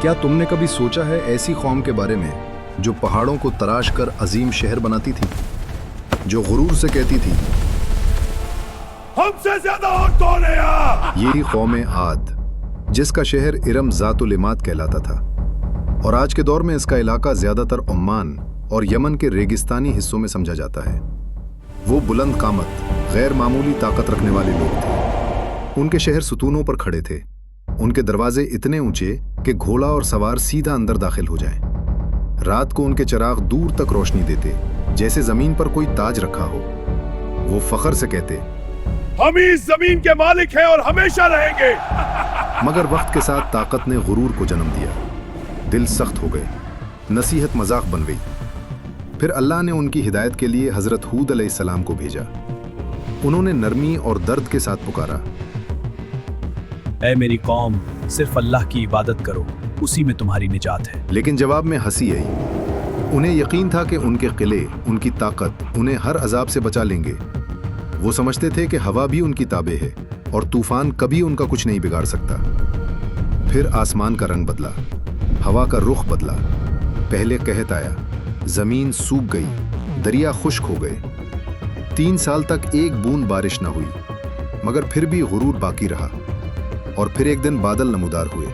क्या तुमने कभी सोचा है ऐसी कौम के बारे में जो पहाड़ों को तराश कर अजीम शहर बनाती थी, जो गुरूर से कहती थी हमसे ज्यादा और कौन है यहाँ? यही कौम आद, जिसका शहर इरम ज़ातुल इमाद कहलाता था, और आज के दौर में इसका इलाका ज्यादातर ओमान और यमन के रेगिस्तानी हिस्सों में समझा जाता है। वो बुलंद कामत, गैर मामूली ताकत रखने वाले लोग थे। उनके शहर सुतूनों पर खड़े थे, उनके दरवाजे इतने ऊंचे कि घोड़ा और सवार सीधा अंदर दाखिल हो जाएं। रात को उनके चिराग दूर तक रोशनी देते, जैसे जमीन पर कोई ताज रखा हो। वो फख्र से कहते, हम ही इस जमीन के मालिक हैं और हमेशा रहेंगे। मगर वक्त के साथ ताकत ने गुरूर को जन्म दिया। दिल सख्त हो गए, नसीहत मजाक बन गई। फिर अल्लाह ने उनकी हिदायत के लिए हजरत हूद अलैहिस्सलाम को भेजा। उन्होंने नरमी और दर्द के साथ पुकारा, ऐ मेरी कौम, सिर्फ अल्लाह की इबादत करो, उसी में तुम्हारी निजात है। लेकिन जवाब में हंसी आई। उन्हें यकीन था कि उनके किले, उनकी ताकत उन्हें हर अजाब से बचा लेंगे। वो समझते थे कि हवा भी उनकी ताबे है और तूफान कभी उनका कुछ नहीं बिगाड़ सकता। फिर आसमान का रंग बदला, हवा का रुख बदला। पहले कहत आया, जमीन सूख गई, दरिया खुश्क हो गए। 3 साल तक एक बूंद बारिश न हुई, मगर फिर भी गुरूर बाकी रहा। और फिर एक दिन बादल नमूदार हुए।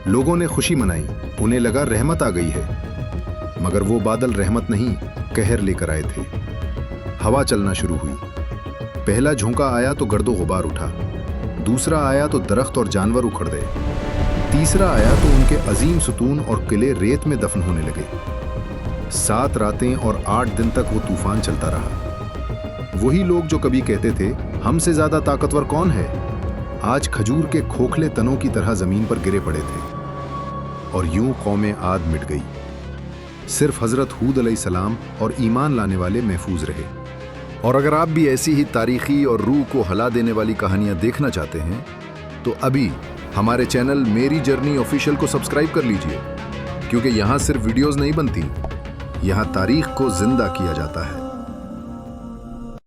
लोगों ने खुशी मनाई, उन्हें लगा रहमत आ गई है। मगर वो बादल रहमत नहीं, कहर लेकर आए थे। हवा चलना शुरू हुई। पहला झोंका आया तो गर्दो गुबार उठा, दूसरा आया तो दरख्त और जानवर उखड़ गए, तीसरा आया तो उनके अजीम सुतून और किले रेत में दफन होने लगे। 7 रातें और 8 दिन तक वो तूफान चलता रहा। वही लोग जो कभी कहते थे हमसे ज्यादा ताकतवर कौन है, आज खजूर के खोखले तनों की तरह जमीन पर गिरे पड़े थे। और यूं कौम आद मिट गई। सिर्फ हजरत हूद अलैहिस्सलाम और ईमान लाने वाले महफूज रहे। और अगर आप भी ऐसी ही तारीखी और रूह को हिला देने वाली कहानियां देखना चाहते हैं तो अभी हमारे चैनल मेरी जर्नी ऑफिशियल को सब्सक्राइब कर लीजिए, क्योंकि यहां सिर्फ वीडियोस नहीं बनती, यहां तारीख को जिंदा किया जाता है।